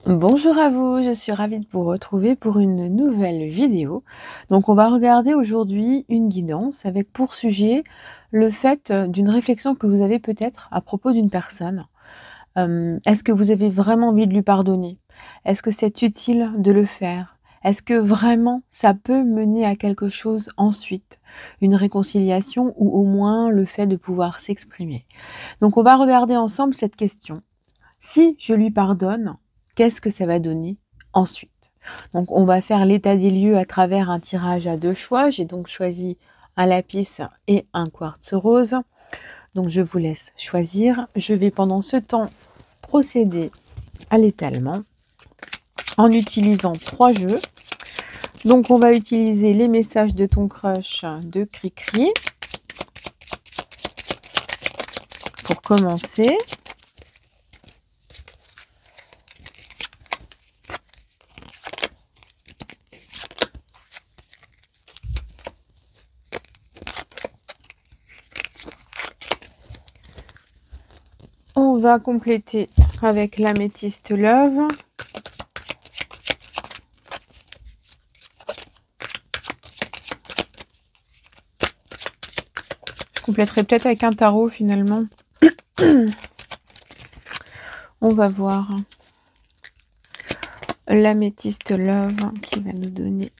Bonjour à vous, je suis ravie de vous retrouver pour une nouvelle vidéo. Donc on va regarder aujourd'hui une guidance avec pour sujet le fait d'une réflexion que vous avez peut-être à propos d'une personne. Est-ce que vous avez vraiment envie de lui pardonner? Est-ce que c'est utile de le faire? Est-ce que vraiment ça peut mener à quelque chose ensuite? Une réconciliation ou au moins le fait de pouvoir s'exprimer? Donc on va regarder ensemble cette question. Si je lui pardonne, qu'est-ce que ça va donner ensuite? Donc on va faire l'état des lieux à travers un tirage à 2 choix. J'ai donc choisi un lapis et un quartz rose. Donc je vous laisse choisir. Je vais pendant ce temps procéder à l'étalement en utilisant 3 jeux. Donc on va utiliser les messages de ton crush de Cricri pour commencer. On va compléter avec l'améthyste love. Je compléterai peut-être avec un tarot finalement. On va voir l'améthyste love qui va nous donner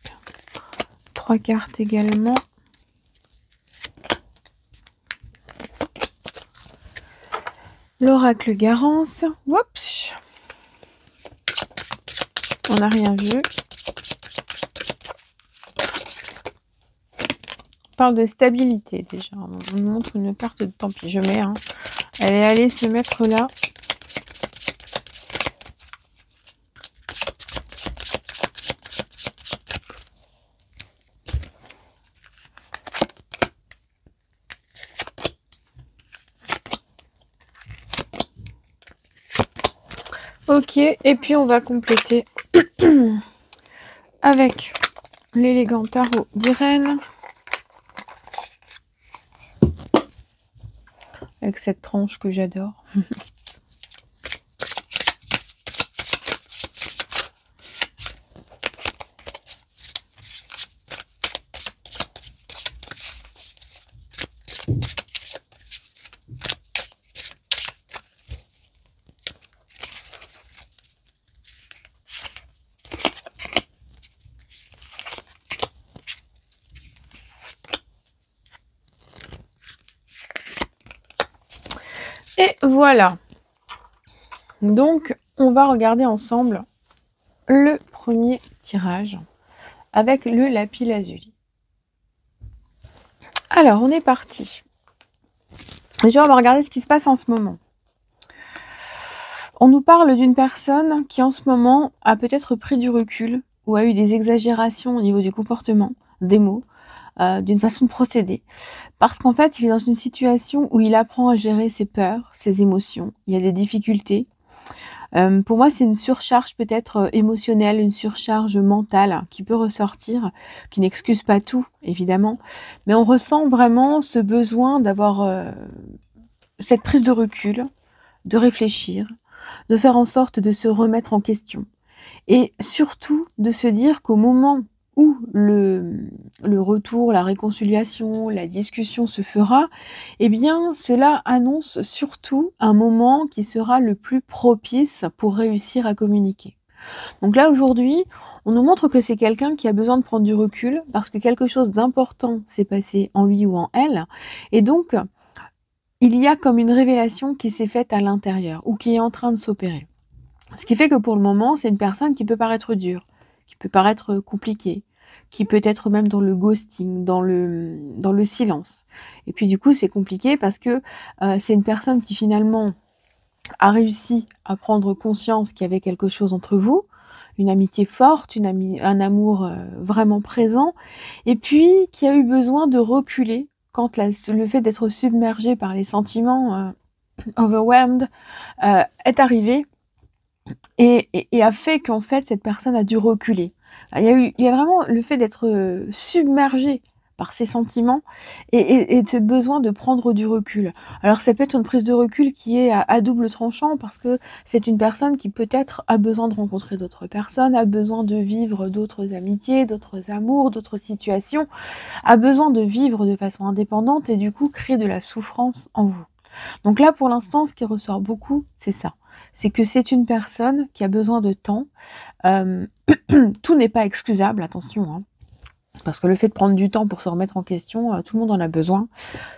3 cartes également. L'oracle Garance. Oups. On n'a rien vu. On parle de stabilité déjà. On nous montre une carte de tant pis. Je mets. Elle est allée se mettre là. Ok, et puis on va compléter avec l'élégant tarot d'Irène. Avec cette tranche que j'adore. Et voilà. Donc, on va regarder ensemble le premier tirage avec le lapis lazuli. Alors, on est parti. Déjà, on va regarder ce qui se passe en ce moment. On nous parle d'une personne qui, en ce moment, a peut-être pris du recul ou a eu des exagérations au niveau du comportement, des mots, d'une façon de procéder. Parce qu'en fait, il est dans une situation où il apprend à gérer ses peurs, ses émotions. Il y a des difficultés. Pour moi, c'est une surcharge peut-être émotionnelle, une surcharge mentale qui peut ressortir, qui n'excuse pas tout, évidemment. Mais on ressent vraiment ce besoin d'avoir cette prise de recul, de réfléchir, de faire en sorte de se remettre en question. Et surtout de se dire qu'au moment où le retour, la réconciliation, la discussion se fera, eh bien cela annonce surtout un moment qui sera le plus propice pour réussir à communiquer. Donc là aujourd'hui, on nous montre que c'est quelqu'un qui a besoin de prendre du recul parce que quelque chose d'important s'est passé en lui ou en elle. Et donc, il y a comme une révélation qui s'est faite à l'intérieur ou qui est en train de s'opérer. Ce qui fait que pour le moment, c'est une personne qui peut paraître dure, qui peut paraître compliquée, qui peut être même dans le ghosting, dans le silence. Et puis du coup, c'est compliqué parce que c'est une personne qui finalement a réussi à prendre conscience qu'il y avait quelque chose entre vous, une amitié forte, un amour vraiment présent, et puis qui a eu besoin de reculer quand le fait d'être submergé par les sentiments overwhelmed est arrivé et a fait qu'en fait cette personne a dû reculer. Il y a vraiment le fait d'être submergé par ses sentiments et ce besoin de prendre du recul. Alors ça peut être une prise de recul qui est à double tranchant parce que c'est une personne qui peut-être a besoin de rencontrer d'autres personnes, a besoin de vivre d'autres amitiés, d'autres amours, d'autres situations, a besoin de vivre de façon indépendante et du coup crée de la souffrance en vous. Donc là, pour l'instant, ce qui ressort beaucoup, c'est ça. C'est que c'est une personne qui a besoin de temps. Hem, tout n'est pas excusable, attention, hein, parce que le fait de prendre du temps pour se remettre en question, tout le monde en a besoin.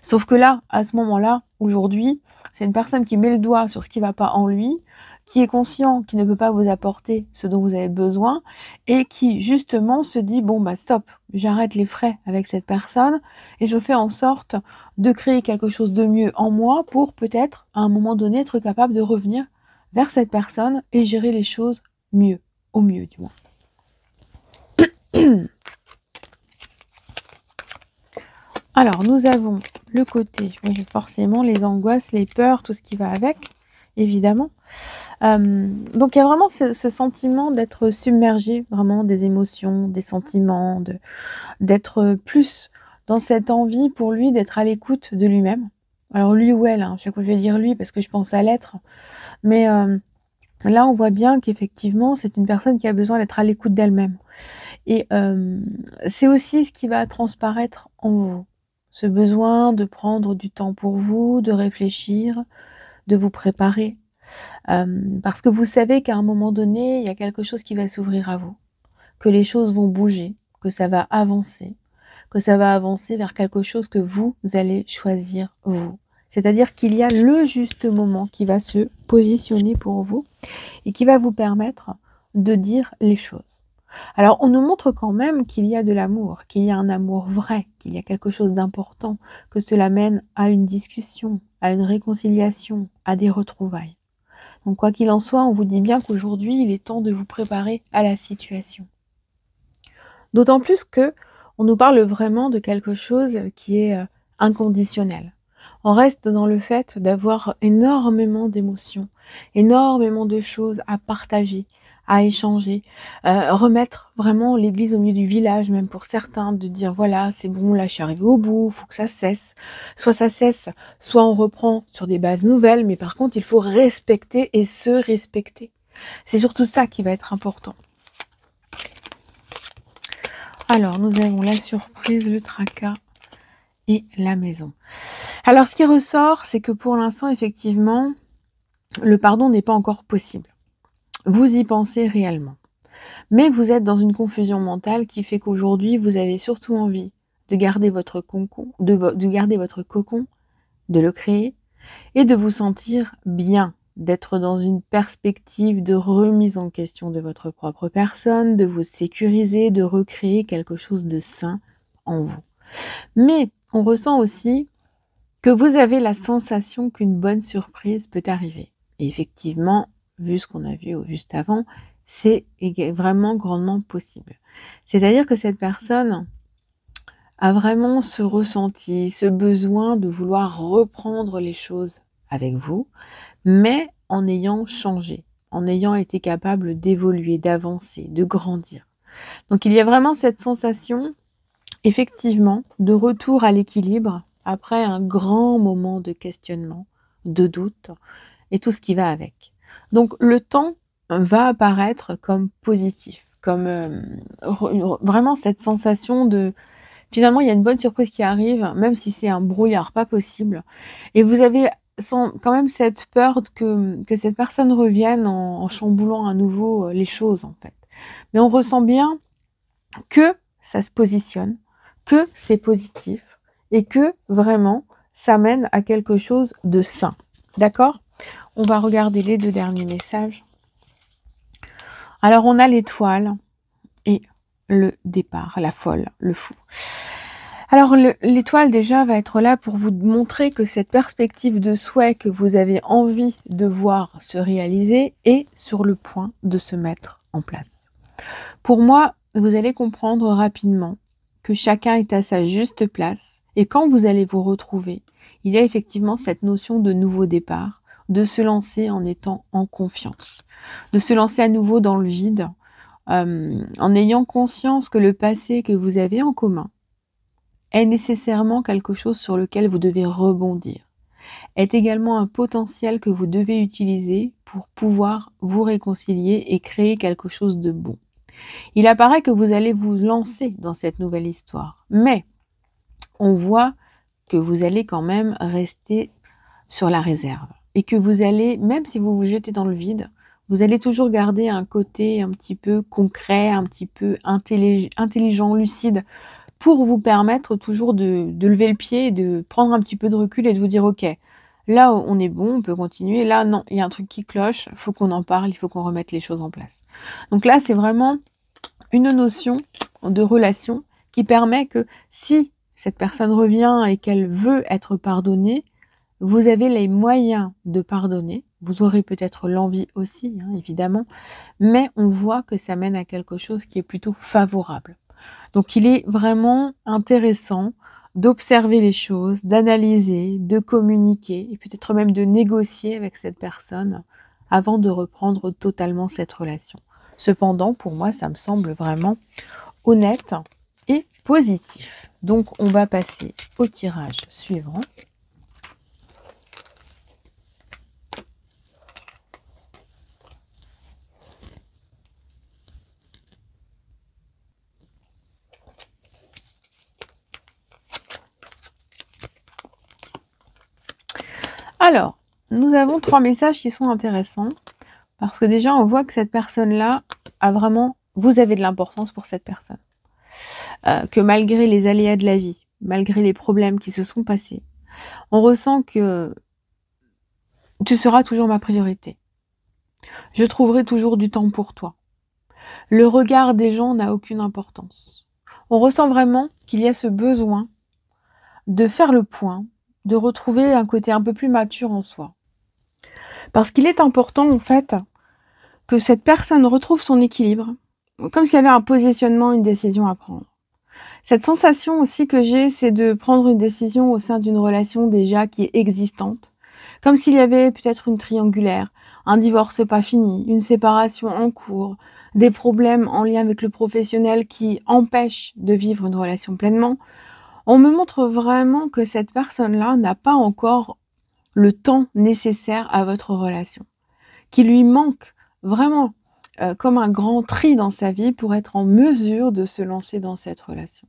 Sauf que là, à ce moment-là, aujourd'hui, c'est une personne qui met le doigt sur ce qui ne va pas en lui, qui est conscient qu'il ne peut pas vous apporter ce dont vous avez besoin et qui justement se dit: «Bon bah stop, j'arrête les frais avec cette personne et je fais en sorte de créer quelque chose de mieux en moi pour peut-être, à un moment donné, être capable de revenir vers cette personne et gérer les choses mieux, au mieux du moins». Alors, nous avons le côté, oui, forcément, les angoisses, les peurs, tout ce qui va avec, évidemment. Donc il y a vraiment ce sentiment d'être submergé, vraiment des émotions, des sentiments, d'être plus dans cette envie pour lui d'être à l'écoute de lui-même. Alors lui ou elle, hein, chaque fois je vais dire lui parce que je pense à l'être, mais là on voit bien qu'effectivement c'est une personne qui a besoin d'être à l'écoute d'elle-même. Et c'est aussi ce qui va transparaître en vous. Ce besoin de prendre du temps pour vous, de réfléchir, de vous préparer. Parce que vous savez qu'à un moment donné, il y a quelque chose qui va s'ouvrir à vous, que les choses vont bouger, que ça va avancer, que ça va avancer vers quelque chose que vous allez choisir vous. C'est-à-dire qu'il y a le juste moment qui va se positionner pour vous et qui va vous permettre de dire les choses. Alors, on nous montre quand même qu'il y a de l'amour, qu'il y a un amour vrai, qu'il y a quelque chose d'important, que cela mène à une discussion, à une réconciliation, à des retrouvailles. Donc, quoi qu'il en soit, on vous dit bien qu'aujourd'hui, il est temps de vous préparer à la situation. D'autant plus que on nous parle vraiment de quelque chose qui est inconditionnel. On reste dans le fait d'avoir énormément d'émotions, énormément de choses à partager, à échanger, remettre vraiment l'église au milieu du village, même pour certains, de dire voilà, c'est bon, là je suis arrivée au bout, il faut que ça cesse. Soit ça cesse, soit on reprend sur des bases nouvelles, mais par contre il faut respecter et se respecter. C'est surtout ça qui va être important. Alors, nous avons la surprise, le tracas et la maison. Alors, ce qui ressort, c'est que pour l'instant, effectivement, le pardon n'est pas encore possible. Vous y pensez réellement. Mais vous êtes dans une confusion mentale qui fait qu'aujourd'hui, vous avez surtout envie de garder votre cocon, de garder votre cocon, de le créer et de vous sentir bien, d'être dans une perspective de remise en question de votre propre personne, de vous sécuriser, de recréer quelque chose de sain en vous. Mais on ressent aussi que vous avez la sensation qu'une bonne surprise peut arriver. Et effectivement, vu ce qu'on a vu juste avant, c'est vraiment grandement possible. C'est-à-dire que cette personne a vraiment ce ressenti, ce besoin de vouloir reprendre les choses avec vous, mais en ayant changé, en ayant été capable d'évoluer, d'avancer, de grandir. Donc il y a vraiment cette sensation, effectivement, de retour à l'équilibre après un grand moment de questionnement, de doute et tout ce qui va avec. Donc le temps va apparaître comme positif, comme vraiment cette sensation de finalement il y a une bonne surprise qui arrive, même si c'est un brouillard pas possible. Et vous avez quand même cette peur que cette personne revienne en chamboulant à nouveau les choses en fait. Mais on ressent bien que ça se positionne, que c'est positif et que vraiment ça mène à quelque chose de sain. D'accord? On va regarder les 2 derniers messages. Alors on a l'étoile et le départ, la folle, le fou. Alors l'étoile déjà va être là pour vous montrer que cette perspective de souhait que vous avez envie de voir se réaliser est sur le point de se mettre en place. Pour moi, vous allez comprendre rapidement que chacun est à sa juste place et quand vous allez vous retrouver, il y a effectivement cette notion de nouveau départ, de se lancer en étant en confiance, de se lancer à nouveau dans le vide, en ayant conscience que le passé que vous avez en commun est nécessairement quelque chose sur lequel vous devez rebondir, est également un potentiel que vous devez utiliser pour pouvoir vous réconcilier et créer quelque chose de bon. Il apparaît que vous allez vous lancer dans cette nouvelle histoire, mais on voit que vous allez quand même rester sur la réserve et que vous allez, même si vous vous jetez dans le vide, vous allez toujours garder un côté un petit peu concret, un petit peu intelligent, lucide, pour vous permettre toujours de lever le pied et de prendre un petit peu de recul et de vous dire: «OK, là, on est bon, on peut continuer. Là, non, il y a un truc qui cloche, il faut qu'on en parle, il faut qu'on remette les choses en place». Donc là, c'est vraiment une notion de relation qui permet que si cette personne revient et qu'elle veut être pardonnée, vous avez les moyens de pardonner. Vous aurez peut-être l'envie aussi, hein, évidemment, mais on voit que ça mène à quelque chose qui est plutôt favorable. Donc il est vraiment intéressant d'observer les choses, d'analyser, de communiquer et peut-être même de négocier avec cette personne avant de reprendre totalement cette relation. Cependant, pour moi, ça me semble vraiment honnête et positif. Donc on va passer au tirage suivant. Alors, nous avons 3 messages qui sont intéressants, parce que déjà on voit que cette personne-là a vraiment vous avez de l'importance pour cette personne. Que malgré les aléas de la vie, malgré les problèmes qui se sont passés, on ressent que tu seras toujours ma priorité. Je trouverai toujours du temps pour toi. Le regard des gens n'a aucune importance. On ressent vraiment qu'il y a ce besoin de faire le point, de retrouver un côté un peu plus mature en soi. Parce qu'il est important, en fait, que cette personne retrouve son équilibre, comme s'il y avait un positionnement, une décision à prendre. Cette sensation aussi que j'ai, c'est de prendre une décision au sein d'une relation déjà qui est existante, comme s'il y avait peut-être une triangulaire, un divorce pas fini, une séparation en cours, des problèmes en lien avec le professionnel qui empêchent de vivre une relation pleinement. On me montre vraiment que cette personne-là n'a pas encore le temps nécessaire à votre relation, qu'il lui manque vraiment comme un grand tri dans sa vie pour être en mesure de se lancer dans cette relation.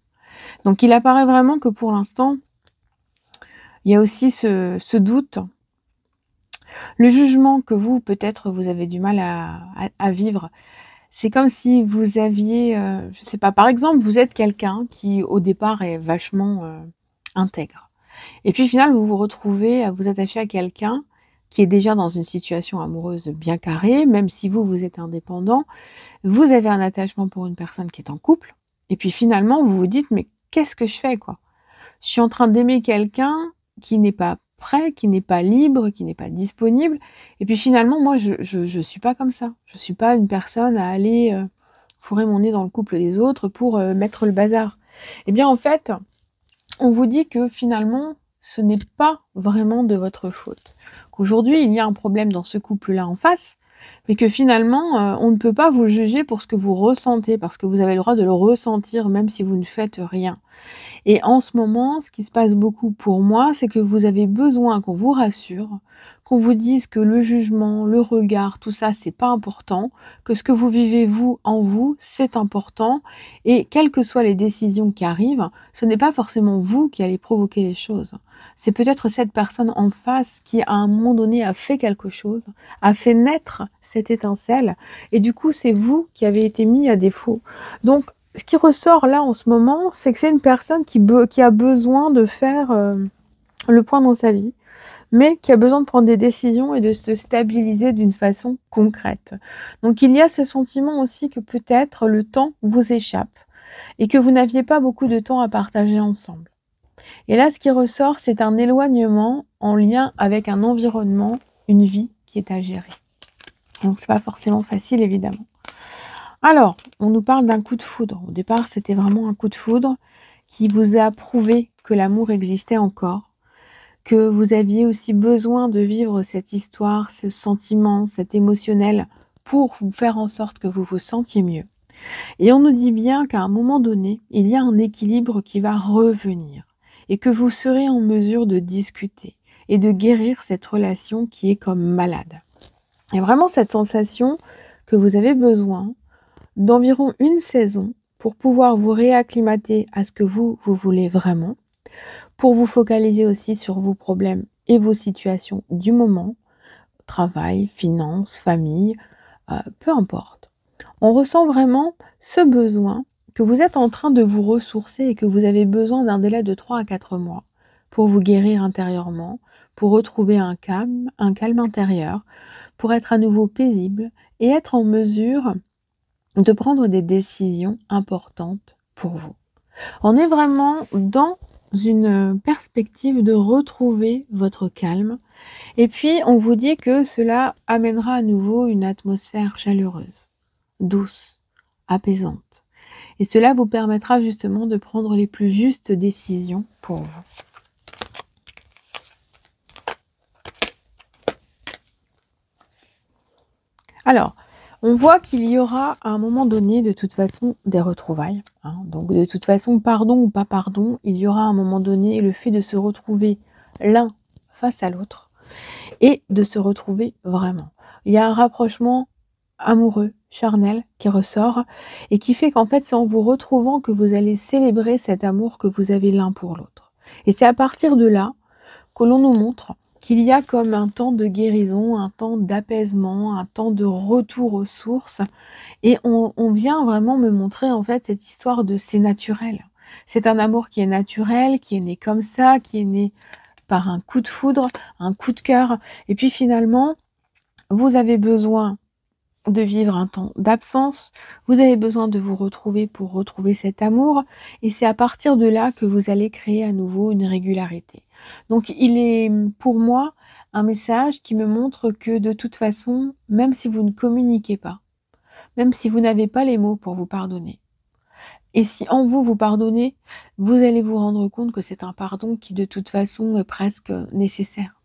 Donc il apparaît vraiment que pour l'instant, il y a aussi ce doute, le jugement que vous, peut-être, vous avez du mal à vivre. C'est comme si vous aviez, je sais pas, par exemple, vous êtes quelqu'un qui, au départ, est vachement, intègre et puis, au final, vous vous retrouvez à vous attacher à quelqu'un qui est déjà dans une situation amoureuse bien carrée, même si vous, vous êtes indépendant. Vous avez un attachement pour une personne qui est en couple et puis, finalement, vous vous dites: «Mais qu'est-ce que je fais, quoi? Je suis en train d'aimer quelqu'un qui n'est pas prêt, qui n'est pas libre, qui n'est pas disponible et puis finalement moi je suis pas comme ça. Je suis pas une personne à aller, fourrer mon nez dans le couple des autres pour, mettre le bazar». Eh bien en fait, on vous dit que finalement ce n'est pas vraiment de votre faute. Qu'aujourd'hui il y a un problème dans ce couple-là en face, mais que finalement, on ne peut pas vous juger pour ce que vous ressentez, parce que vous avez le droit de le ressentir même si vous ne faites rien. Et en ce moment, ce qui se passe beaucoup pour moi, c'est que vous avez besoin qu'on vous rassure, qu'on vous dise que le jugement, le regard, tout ça, c'est pas important, que ce que vous vivez en vous, c'est important et quelles que soient les décisions qui arrivent, ce n'est pas forcément vous qui allez provoquer les choses. C'est peut-être cette personne en face qui, à un moment donné, a fait quelque chose, a fait naître cette étincelle et du coup, c'est vous qui avez été mis à défaut. Donc ce qui ressort là en ce moment, c'est que c'est une personne qui a besoin de faire, le point dans sa vie, mais qui a besoin de prendre des décisions et de se stabiliser d'une façon concrète. Donc il y a ce sentiment aussi que peut-être le temps vous échappe et que vous n'aviez pas beaucoup de temps à partager ensemble. Et là, ce qui ressort, c'est un éloignement en lien avec un environnement, une vie qui est à gérer. Donc c'est pas forcément facile évidemment. Alors, on nous parle d'un coup de foudre. Au départ, c'était vraiment un coup de foudre qui vous a prouvé que l'amour existait encore, que vous aviez aussi besoin de vivre cette histoire, ce sentiment, cet émotionnel pour vous faire en sorte que vous vous sentiez mieux. Et on nous dit bien qu'à un moment donné, il y a un équilibre qui va revenir et que vous serez en mesure de discuter et de guérir cette relation qui est comme malade. Et vraiment cette sensation que vous avez besoin d'environ une saison pour pouvoir vous réacclimater à ce que vous voulez vraiment, pour vous focaliser aussi sur vos problèmes et vos situations du moment, travail, finances, famille, peu importe. On ressent vraiment ce besoin que vous êtes en train de vous ressourcer et que vous avez besoin d'un délai de 3 à 4 mois pour vous guérir intérieurement, pour retrouver un calme intérieur, pour être à nouveau paisible et être en mesure de prendre des décisions importantes pour vous. On est vraiment dans une perspective de retrouver votre calme et puis on vous dit que cela amènera à nouveau une atmosphère chaleureuse, douce, apaisante. Et cela vous permettra justement de prendre les plus justes décisions pour vous. Alors, on voit qu'il y aura à un moment donné, de toute façon, des retrouvailles, hein. Donc de toute façon, pardon ou pas pardon, il y aura à un moment donné le fait de se retrouver l'un face à l'autre et de se retrouver vraiment. Il y a un rapprochement amoureux, charnel qui ressort et qui fait qu'en fait, c'est en vous retrouvant que vous allez célébrer cet amour que vous avez l'un pour l'autre. Et c'est à partir de là que l'on nous montre qu'il y a comme un temps de guérison, un temps d'apaisement, un temps de retour aux sources et on vient vraiment me montrer en fait cette histoire de c'est naturel. C'est un amour qui est naturel, qui est né comme ça, qui est né par un coup de foudre, un coup de cœur et puis finalement, vous avez besoin de vivre un temps d'absence, vous avez besoin de vous retrouver pour retrouver cet amour et c'est à partir de là que vous allez créer à nouveau une régularité. Donc il est, pour moi, un message qui me montre que de toute façon, même si vous ne communiquez pas, même si vous n'avez pas les mots pour vous pardonner et si en vous, vous pardonnez, vous allez vous rendre compte que c'est un pardon qui de toute façon est presque nécessaire.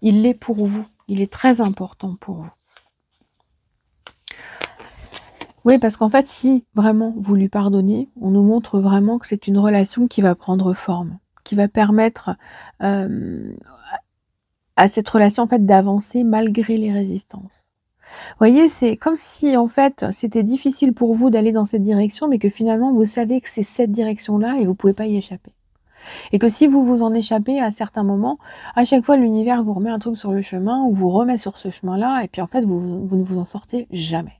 Il l'est pour vous, il est très important pour vous. Oui, parce qu'en fait, si vraiment vous lui pardonnez, on nous montre vraiment que c'est une relation qui va prendre forme, qui va permettre, hem, à cette relation, en fait, d'avancer malgré les résistances. Vous voyez, c'est comme si, en fait, c'était difficile pour vous d'aller dans cette direction, mais que finalement, vous savez que c'est cette direction-là et vous pouvez pas y échapper. Et que si vous vous en échappez à certains moments, à chaque fois, l'univers vous remet un truc sur le chemin ou vous remet sur ce chemin-là et puis, en fait, vous ne vous en sortez jamais.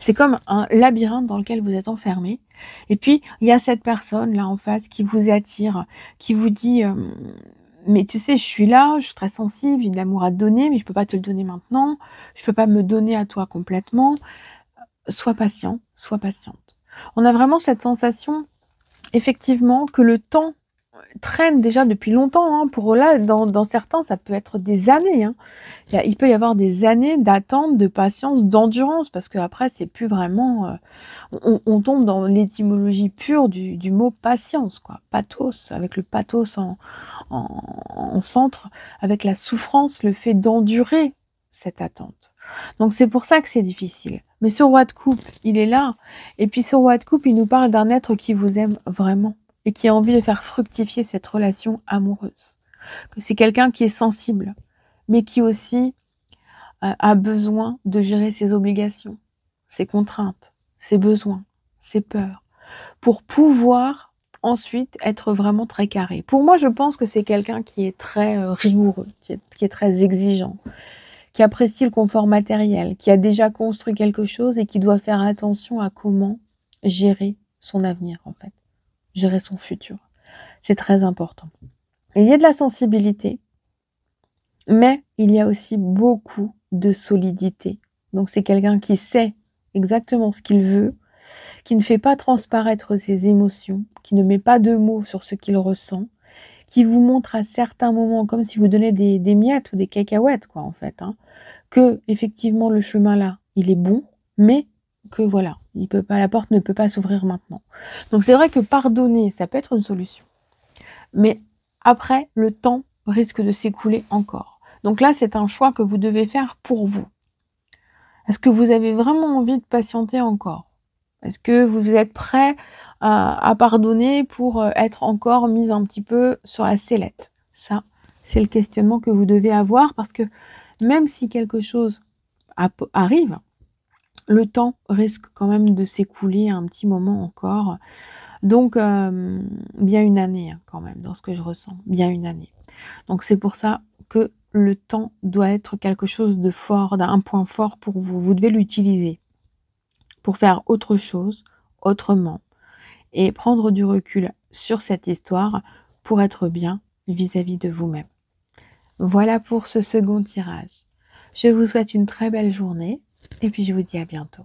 C'est comme un labyrinthe dans lequel vous êtes enfermé et puis il y a cette personne là en face qui vous attire, qui vous dit, «Mais tu sais, je suis là, je suis très sensible, j'ai de l'amour à te donner, mais je peux pas te le donner maintenant, je peux pas me donner à toi complètement. Sois patient, sois patiente». On a vraiment cette sensation, effectivement, que le temps traîne déjà depuis longtemps, hein. Pour là, dans certains, ça peut être des années, hein. Il peut y avoir des années d'attente, de patience, d'endurance parce qu'après c'est plus vraiment, on tombe dans l'étymologie pure du mot patience quoi. Pathos, avec le pathos en en centre, avec la souffrance, le fait d'endurer cette attente. Donc c'est pour ça que c'est difficile. Mais ce roi de coupe, il est là et puis ce roi de coupe, il nous parle d'un être qui vous aime vraiment et qui a envie de faire fructifier cette relation amoureuse. Que c'est quelqu'un qui est sensible, mais qui aussi, a besoin de gérer ses obligations, ses contraintes, ses besoins, ses peurs, pour pouvoir ensuite être vraiment très carré. Pour moi, je pense que c'est quelqu'un qui est très, rigoureux, qui est très exigeant, qui apprécie le confort matériel, qui a déjà construit quelque chose et qui doit faire attention à comment gérer son avenir, en fait, gérer son futur. C'est très important. Il y a de la sensibilité, mais il y a aussi beaucoup de solidité. Donc c'est quelqu'un qui sait exactement ce qu'il veut, qui ne fait pas transparaître ses émotions, qui ne met pas de mots sur ce qu'il ressent, qui vous montre à certains moments, comme si vous donnez des miettes ou des cacahuètes quoi en fait, hein, qu'effectivement le chemin là, il est bon, mais que voilà, il peut pas la porte ne peut pas s'ouvrir maintenant. Donc c'est vrai que pardonner, ça peut être une solution. Mais après, le temps risque de s'écouler encore. Donc là, c'est un choix que vous devez faire pour vous. Est-ce que vous avez vraiment envie de patienter encore? Est-ce que vous êtes prêt à pardonner pour, être encore mis un petit peu sur la sellette? Ça, c'est le questionnement que vous devez avoir parce que même si quelque chose arrive, le temps risque quand même de s'écouler un petit moment encore. Donc bien une année, hein, quand même dans ce que je ressens, bien une année. Donc c'est pour ça que le temps doit être quelque chose de fort, un point fort pour vous. Vous devez l'utiliser pour faire autre chose, autrement et prendre du recul sur cette histoire pour être bien vis-à-vis de vous-même. Voilà pour ce second tirage. Je vous souhaite une très belle journée et puis je vous dis à bientôt.